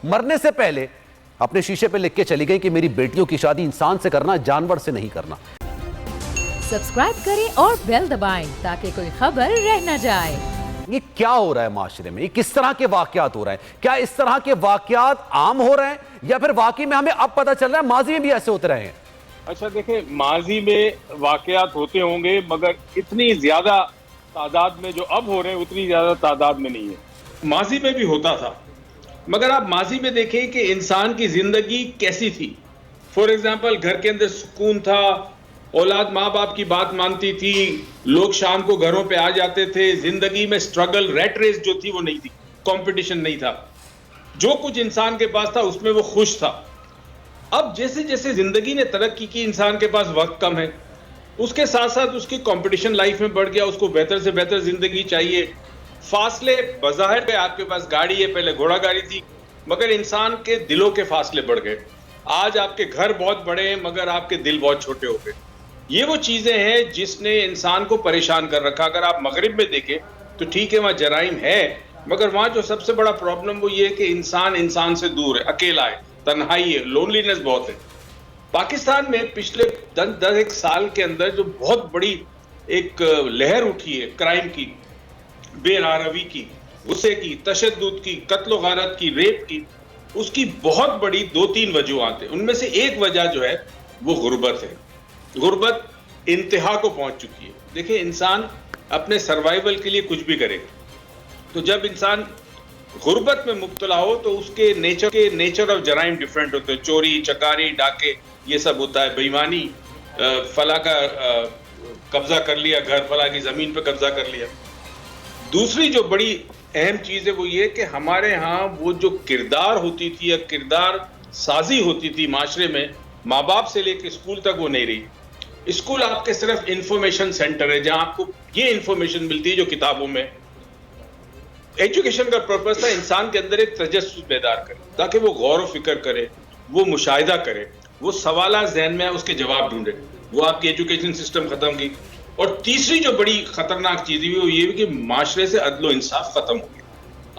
مرنے سے پہلے اپنے شیشے پہ لکھ کے چلی گئی کہ میری بیٹیوں کی شادی انسان سے کرنا، جانور سے نہیں کرنا۔ سبسکرائب کریں اور بیل دبائیں تاکہ کوئی خبر رہ نہ جائے۔ یہ کیا ہو رہا ہے معاشرے میں؟ یہ کس طرح کے واقعات ہو رہے ہیں؟ کیا اس طرح کے واقعات عام ہو رہے ہیں یا پھر واقعی میں ہمیں اب پتہ چل رہا ہے ماضی میں بھی ایسے ہوتے رہے ہیں؟ اچھا دیکھیں، ماضی میں واقعات ہوتے ہوں گے مگر اتنی زیادہ تعداد میں جو اب ہو رہے ہیں اتنی زیادہ تعداد میں نہیں ہے۔ ماضی میں بھی ہوتا تھا مگر آپ ماضی میں دیکھیں کہ انسان کی زندگی کیسی تھی۔ فور ایگزامپل، گھر کے اندر سکون تھا، اولاد ماں باپ کی بات مانتی تھی، لوگ شام کو گھروں پہ آ جاتے تھے، زندگی میں سٹرگل، ریٹ ریس جو تھی وہ نہیں تھی، کمپٹیشن نہیں تھا، جو کچھ انسان کے پاس تھا اس میں وہ خوش تھا۔ اب جیسے جیسے زندگی نے ترقی کی، انسان کے پاس وقت کم ہے، اس کے ساتھ ساتھ اس کی کمپٹیشن لائف میں بڑھ گیا، اس کو بہتر سے بہتر زندگی چاہیے۔ فاصلے بظاہر پہ آپ کے پاس گاڑی ہے، پہلے گھوڑا گاڑی تھی، مگر انسان کے دلوں کے فاصلے بڑھ گئے۔ آج آپ کے گھر بہت بڑے ہیں مگر آپ کے دل بہت چھوٹے ہو گئے۔ یہ وہ چیزیں ہیں جس نے انسان کو پریشان کر رکھا۔ اگر آپ مغرب میں دیکھیں تو ٹھیک ہے وہاں جرائم ہے مگر وہاں جو سب سے بڑا پرابلم وہ یہ ہے کہ انسان سے دور ہے، اکیلا ہے، تنہائی ہے، لونلینس بہت ہے۔ پاکستان میں پچھلے 10 سال کے اندر جو بہت بڑی ایک لہر اٹھی ہے کرائم کی، بے راروی کی، غصے کی، تشدد کی، قتل و غارت کی، ریپ کی، اس کی بہت بڑی 2-3 وجوہات ہیں۔ ان میں سے ایک وجہ جو ہے وہ غربت ہے۔ غربت انتہا کو پہنچ چکی ہے۔ دیکھیں، انسان اپنے سروائیول کے لیے کچھ بھی کرے گا، تو جب انسان غربت میں مبتلا ہو تو اس کے نیچر آف جرائم ڈیفرنٹ ہوتے ہیں، چوری، چکاری، ڈاکے، یہ سب ہوتا ہے، بے ایمانی، فلاں کا قبضہ کر لیا گھر، فلاں کی زمین پہ قبضہ کر لیا۔ دوسری جو بڑی اہم چیز ہے وہ یہ کہ ہمارے ہاں وہ جو کردار ہوتی تھی یا کردار سازی ہوتی تھی معاشرے میں، ماں باپ سے لے کے اسکول تک وہ نہیں رہی۔ اسکول آپ کے صرف انفارمیشن سینٹر ہے جہاں آپ کو یہ انفارمیشن ملتی ہے جو کتابوں میں۔ ایجوکیشن کا پرپس تھا انسان کے اندر ایک تجسس بیدار کرے تاکہ وہ غور و فکر کرے، وہ مشاہدہ کرے، وہ سوالات ذہن میں اس کے جواب ڈھونڈے۔ وہ آپ کی ایجوکیشن سسٹم ختم کی۔ اور تیسری جو بڑی خطرناک چیز ہوئی وہ یہ کہ معاشرے سے عدل و انصاف ختم ہو گیا۔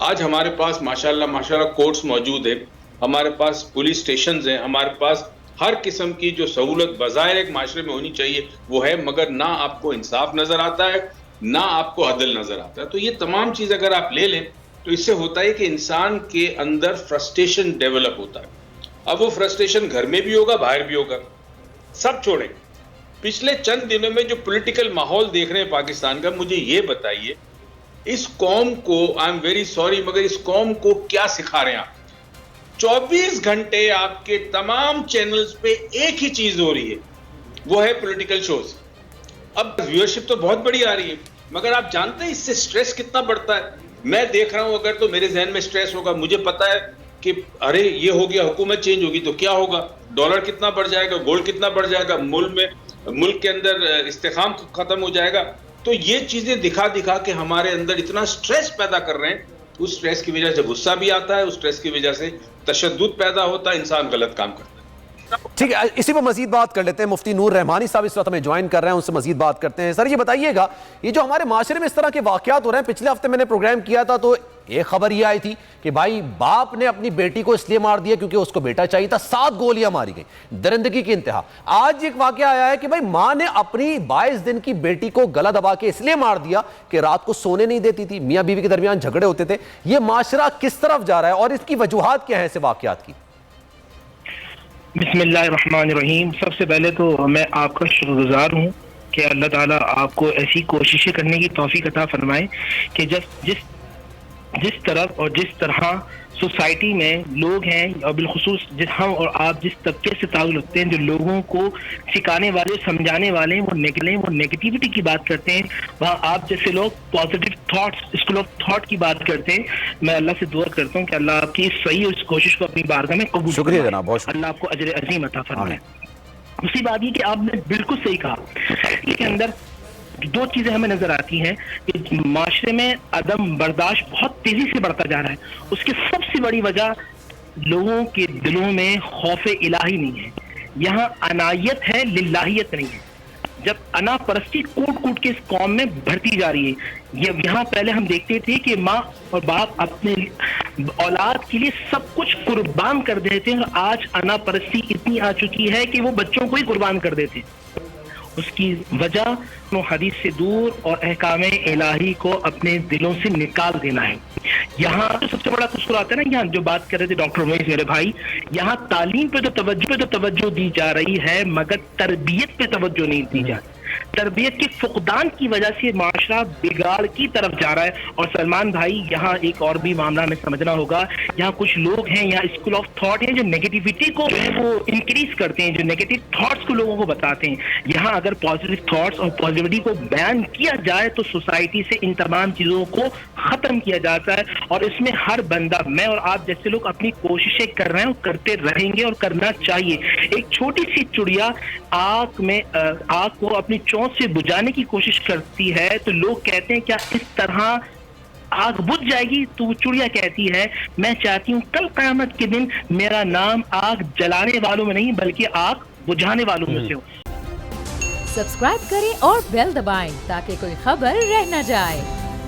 آج ہمارے پاس ماشاءاللہ کورٹس موجود ہیں، ہمارے پاس پولیس سٹیشنز ہیں، ہمارے پاس ہر قسم کی جو سہولت بظاہر ایک معاشرے میں ہونی چاہیے وہ ہے، مگر نہ آپ کو انصاف نظر آتا ہے نہ آپ کو عدل نظر آتا ہے۔ تو یہ تمام چیز اگر آپ لے لیں تو اس سے ہوتا ہے کہ انسان کے اندر فرسٹریشن ڈیولپ ہوتا ہے۔ اب وہ فرسٹریشن گھر میں بھی ہوگا، باہر بھی ہوگا۔ سب چھوڑیں، پچھلے چند دنوں میں جو پولیٹیکل ماحول دیکھ رہے ہیں پاکستان کا، مجھے یہ بتائیے اس قوم کو، آئی ایم ویری سوری مگر اس قوم کو کیا سکھا رہے ہیں آپ؟ 24 گھنٹے آپ کے تمام چینلز پہ ایک ہی چیز ہو رہی ہے، وہ ہے پولیٹیکل شوز۔ اب ویورشپ تو بہت بڑی آ رہی ہے مگر آپ جانتے ہیں اس سے سٹریس کتنا بڑھتا ہے؟ میں دیکھ رہا ہوں اگر تو میرے ذہن میں سٹریس ہوگا، مجھے پتا ہے کہ ارے یہ ہو گیا، حکومت چینج ہوگی تو کیا ہوگا، ڈالر کتنا بڑھ جائے گا، گولڈ کتنا بڑھ جائے گا، ملک کے اندر استحکام ختم ہو جائے گا۔ تو یہ چیزیں دکھا دکھا کے ہمارے اندر اتنا سٹریس پیدا کر رہے ہیں، اس سٹریس کی وجہ سے غصہ بھی آتا ہے، اس سٹریس کی وجہ سے تشدد پیدا ہوتا ہے، انسان غلط کام کرتا ہے۔ ٹھیک ہے، اسی پہ مزید بات کر لیتے ہیں۔ مفتی نور رحمانی صاحب اس وقت ہمیں جوائن کر رہے ہیں، ان سے مزید بات کرتے ہیں۔ سر یہ بتائیے گا، یہ جو ہمارے معاشرے میں اس طرح کے واقعات ہو رہے ہیں، پچھلے ہفتے میں نے پروگرام کیا تھا تو ایک خبر یہ آئی تھی کہ بھائی باپ نے اپنی بیٹی کو اس لیے مار دیا کیونکہ اس کو بیٹا چاہیے تھا، 7 گولیاں ماری گئیں، درندگی کی انتہا۔ آج ایک واقعہ آیا ہے کہ بھائی ماں نے اپنی 22 دن کی بیٹی کو گلا دبا کے اس لیے مار دیا کہ رات کو سونے نہیں دیتی تھی، میاں بیوی کے درمیان جھگڑے ہوتے تھے۔ یہ معاشرہ کس طرف جا رہا ہے اور اس کی وجوہات کیا ہیں ایسے واقعات کی؟ بسم اللہ الرحمن الرحیم۔ سب سے پہلے تو میں آپ کا شکر گزار ہوں کہ اللہ تعالیٰ آپ کو ایسی کوششیں کرنے کی توفیق عطا فرمائے کہ جس طرف اور جس طرح سوسائٹی میں لوگ ہیں اور بالخصوص ہم اور آپ جس طبقے سے تعلق رکھتے ہیں، جو لوگوں کو سکھانے والے، سمجھانے والے، وہ نیگیٹیوٹی کی بات کرتے ہیں، وہاں آپ جیسے لوگ positive thoughts, school of thought کی بات کرتے ہیں۔ میں اللہ سے دعا کرتا ہوں کہ اللہ آپ کی اس صحیح اس کوشش کو اپنی بارگاہ میں قبول فرمائے۔ شکریہ جناب، بہت اللہ آپ کو اجر عظیم عطا فرمائے۔ دوسری بات یہ کہ آپ نے بالکل صحیح کہا، اس کے اندر 2 چیزیں ہمیں نظر آتی ہیں کہ معاشرے میں عدم برداشت بہت تیزی سے بڑھتا جا رہا ہے۔ اس کی سب سے بڑی وجہ لوگوں کے دلوں میں خوف الہی نہیں ہے، یہاں عنایت ہے، للہیت نہیں ہے۔ جب انا پرستی کوٹ کوٹ کے اس قوم میں بڑھتی جا رہی ہے. یہاں پہلے ہم دیکھتے تھے کہ ماں اور باپ اپنے اولاد کے لیے سب کچھ قربان کر دیتے ہیں, اور آج انا پرستی اتنی آ چکی ہے کہ وہ بچوں کو ہی قربان کر دیتے ہیں. اس کی وجہ حدیث سے دور اور احکام الہی کو اپنے دلوں سے نکال دینا ہے. یہاں سب سے بڑا قصور آتا ہے نا, یہاں جو بات کر رہے تھے ڈاکٹر مویز میرے بھائی, یہاں تعلیم پہ تو توجہ دی جا رہی ہے مگر تربیت پہ توجہ نہیں دی جا رہی. تربیت کے فقدان کی وجہ سے معاشرہ بگاڑ کی طرف جا رہا ہے. اور سلمان بھائی یہاں ایک اور بھی معاملہ ہمیں سمجھنا ہوگا, یہاں کچھ لوگ ہیں, یہاں اسکول آف تھاٹ ہیں جو نیگیٹیوٹی کو جو ہے وہ انکریز کرتے ہیں, جو نیگیٹو تھاٹس کو لوگوں کو بتاتے ہیں. یہاں اگر پازیٹیو تھاٹس اور پازیٹیوٹی کو بیان کیا جائے تو سوسائٹی سے ان تمام چیزوں کو ختم کیا جاتا ہے. اور اس میں ہر بندہ, میں اور آپ جیسے لوگ اپنی کوششیں کر رہے ہیں اور کرتے رہیں گے اور کرنا چاہیے. ایک چھوٹی سی چڑیا آگ کو اپنی چونچ سے بجھانے کی کوشش کرتی ہے تو لوگ کہتے ہیں کیا اس طرح آگ بجھ جائے گی؟ تو وہ چڑیا کہتی ہے میں چاہتی ہوں کل قیامت کے دن میرا نام آگ جلانے والوں میں نہیں بلکہ آگ بجھانے والوں میں سے ہو. سبسکرائب کریں اور بیل دبائیں تاکہ کوئی خبر رہ نہ جائے.